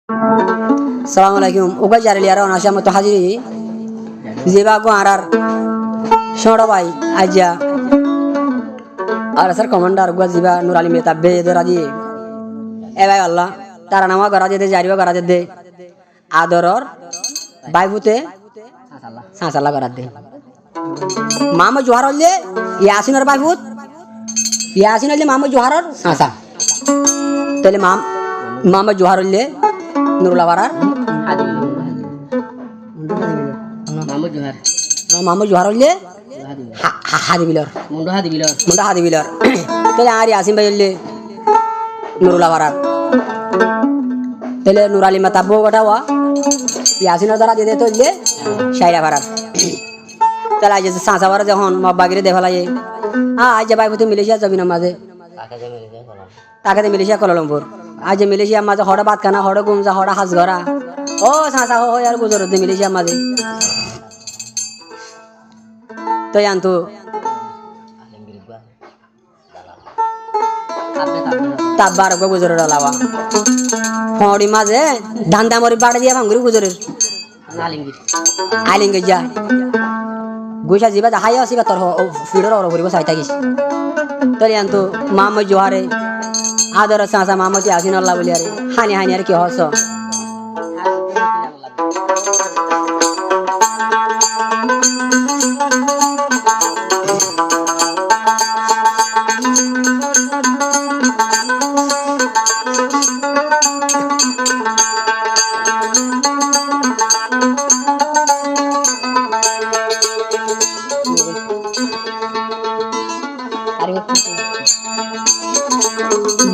Assalamualaikum. Uga jari liara ona syama to hajiri. Jiba ko arar shodo bhai aja. Ar sir commander uga jiba Nurali me tabbe doraji. E bhai Allah tara nama garaje de jariwa garaje de. Adoror baibute সাসালা করার দে মামা জোহার হলে ইয়াসিনের বাইবুত ইয়াসিন হলে মামা জোহারর সাসা তাহলে মামা জোহার হলে নুরুল্লাহ বারার মামা জোহার হলে হাদি বিলর মুন্ডা হাদি বিলর তাহলে আর ইয়াসিন ভাই হলে নুরুল্লাহ বারার তাহলে নুরালি মাতাব্বো গোটাওয়া ইয়াসিনের দ্বারা দিতে তো হলে শাইরা ভাড়া তাহলে আজ সাঁচা ভাড়া যখন মব্বাগিরে দেখা লাগে আজ বাইবুতে মিলেশিয়া যাবি না মাঝে তাকে মিলেশিয়া কলালম্পুর আজ মিলেশিয়া মাঝে হড়া বাদ খানা হড়া গুমজা হড়া হাঁস ঘরা ও সাঁচা হো আর গুজর মিলেশিয়া মাঝে তো আনতো তাব্বার গুজর লাওয়া হড়ি মাঝে ধান্দা মরি বাড়ে দিয়া ভাঙ্গুরি গুজরের আলিঙ্গি যা গুইসা জিবা হাই আসিবা তোর ফিডর অর ভরিব সাইতা গিস তোর আনতো মামা জোহারে আদর সাসা মামা কি আসিন আল্লাহ বলি আরে হানি হানি আর কি হস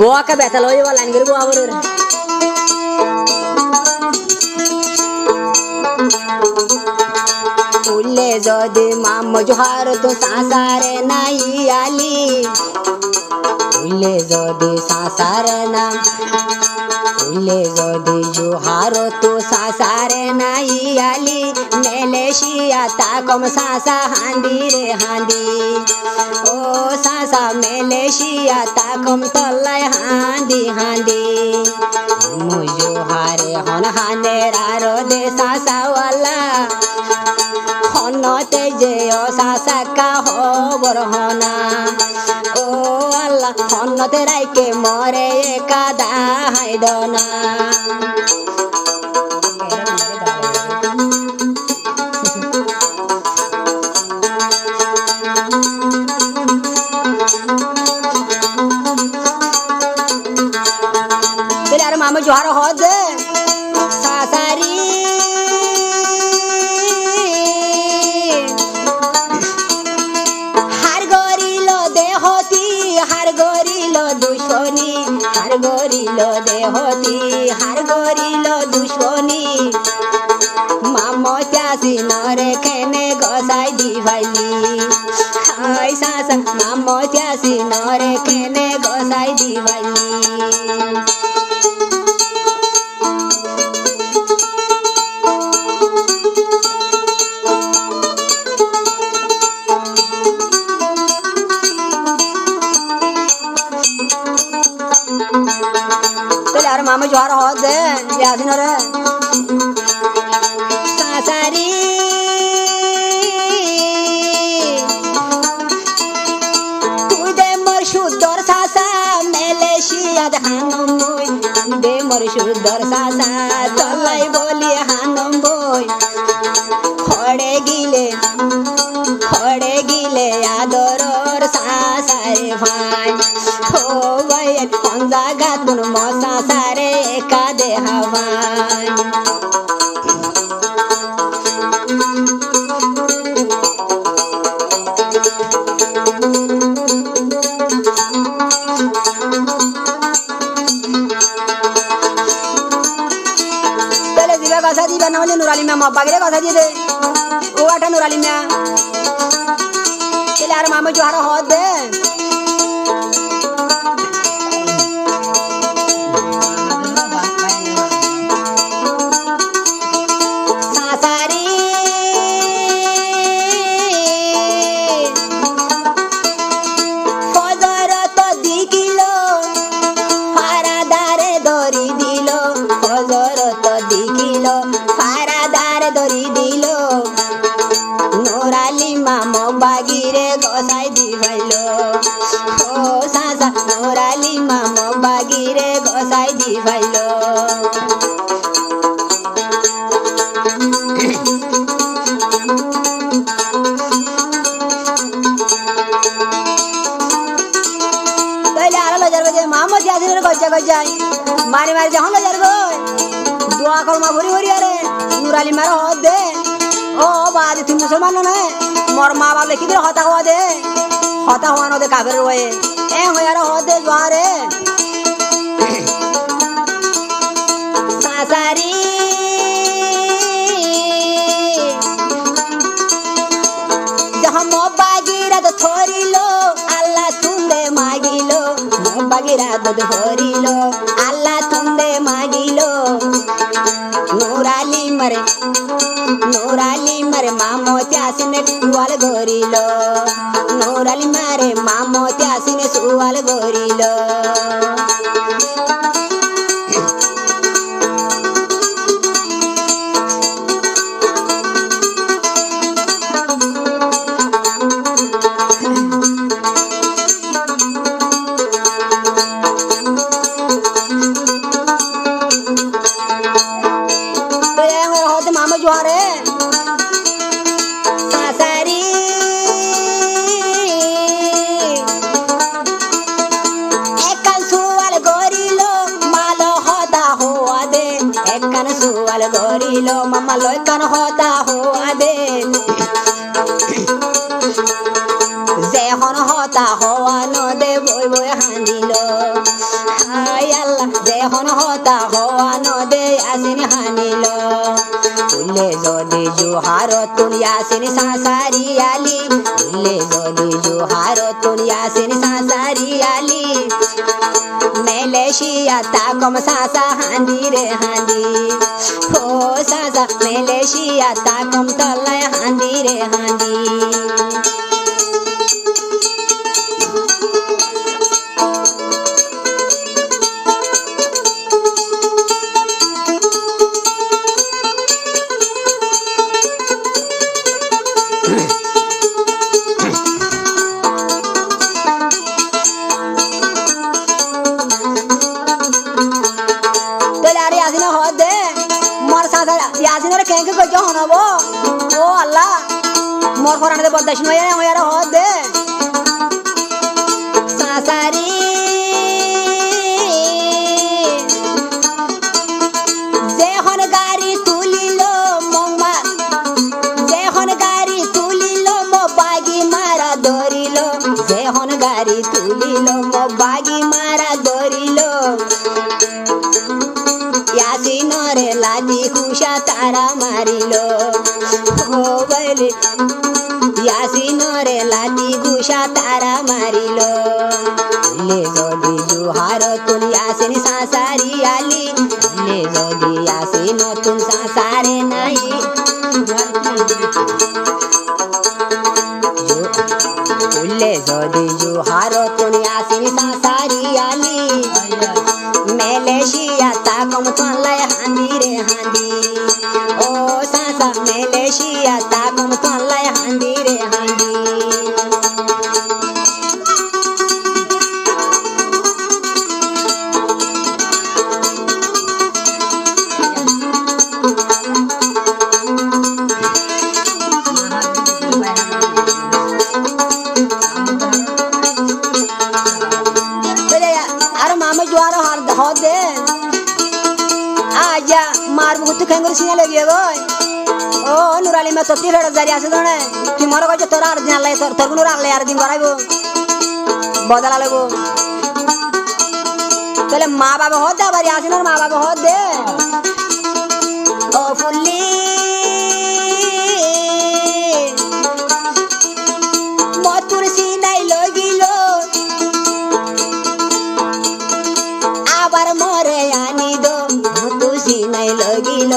Boa ka beta loy wala ngir boa borer ulle jodi mam johar to sasare nai ali ulle jodi sasare na ulle jodi johar to sasare nai ali Malaysia ta kom sasa handi re handi o sasa Malaysia ta kom tollai handi handi mujo hare hon hane raro de sasa wala honote je o sasa ka hobor hona o Allah honote raike more ekada haidona মামা জোহার হদে সাসারি হার গরিল দেহতি হার গরিল দুশনি হার গরিল দেহতি হার গরিল দুশনি মামা চাষি নরে খেনে গসাই দি ভাইলি high সাসা মামা চাষি নরে খেনে গসাই দি ভাইলি মামা জোহার হদে ইয়াসিন রে সাসারি তুই দে মোর সুদর সাসা মালয়েশিয়া হানম বই দে মোর সুদর সাসা তলাই বলি হানম বই খড়ে গিলে আদরর সাসারে ভাই ও ভাই কোন জায়গা তুন মশা সারে একা দে হাওয়াই তাহলে দিবা কথা দিবা না হলে নুরালি মা বাগরে কথা দিয়ে দে ও আটা নুরালি মা তাহলে আর মামা জোহার হদ দে তাইলে আরো লজার গো মোহাম্মদ ইয়াসিনের গজ্জা গজ্জাই মারি মারি যখন লজার গো দোয়া কলমা ভরি ভরি আরে নুরালি মার হদ দে ও বাদ তুমি মুসলমান না মোর মা বাপ লিখি দে হতা হওয়া দে হতা হওয়া নদে কাবের রয়ে এ হই আর হদ দে জোয়ারে সাসারি যখন বাগিরা তো ধরিল আল্লাহ তুন্দে মাগিল বাগিরা তো ধরিল আল্লাহ তুন্দে মাগিল নুরালি মারে মামতি আসিনে সুয়াল গরিল নুরালি মারে মামতি আসিনে সুয়াল গরিল মামা জোয়ারে সাসারি একান সুয়াল গরিল মালো হতা হওয়া দে একান সুয়াল গরিল মামা লয়কান হতা হওয়া দে যেহন হতা হওয়া নদে বই বই হান্দিল হাই আল্লাহ যেহন হতা হওয়া নদে আসিন হানিল উল্লে যদি জোহার তুলিয়াসিন সাসারি আলি উল্লে যদি জোহার তুলিয়াসিন সাসারি আলি মেলেশিয়া তাকম সাসা হান্দি রে হান্দি ও সাসা মেলেশিয়া তাকম তলায় হান্দি রে হান্দি ইয়াসিনের কেঙ্কে কইছো হনবো ও আল্লাহ মোর ফরানতে বদাস নয় হয়ার হদ দে সাসারি যেহন গাড়ি তুলিল মংমা যেহন গাড়ি তুলিল মো বাগি মারা ধরিল যেহন গাড়ি তুলিল মো বাগি মারা ধরিল ইয়াসিনরে লাজি খুশা তারা মারিল ও বলে ইয়াসিনরে লাজি খুশা তারা মারিল লে যদি জোহার তুলি আসিন সাসারি আলি লে যদি আসিন তুন সাসারে নাই লে যদি জোহার তুলি আসিন সাসারি আলি মেলেশিয়া তাকম তলায় হান্দি রে হান্দি ও সাসা মেলেশিয়া তাকম তলায় হান্দি রে হান্দি আর মামা জোয়ার হদ দে আজা মার বহুত খেঙ্গুর সিনে লাগিয়ে গই ও নুরালি মে তো 3000 আছে জনে তুই মরে কইছ তোর আর দিন লাই তোর গুলো রাখলে আর দিন করাইবো বদলা লাগবো তাহলে মা বাবা হদ দে বাড়ি আসিনোর মা বাবা হদ দে ও ফুল্লি মতুর সিনাই লগিল আবার মরে আনি দো মতুর সিনাই লগিল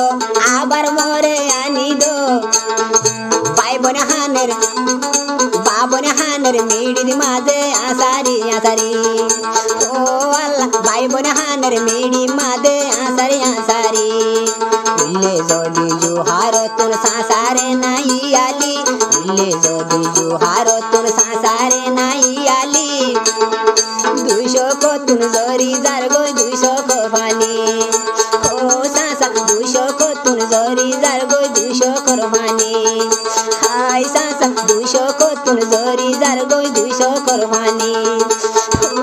আবার মরে আনি দো বাইবনে হানের বাবনে হানের মিডির মাঝে আসারি আসারি ও আল্লাহ বাইবনে হানের মিডি মাঝে আসারি আসারি উল্লে যদি জোহার তোর সাসারে নাই আলি উল্লে যদি জোহার তোর সাসারে নাই আলি 200 কতুন জরি যার গো 200 কফানি ও জরি যার গই 200 কোরবানি হাই চাচা 200 কতুন জরি যার গই 200 কোরবানি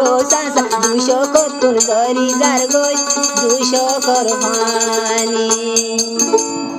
ও চাচা 200 কতুন জরি যার গই 200 কোরবানি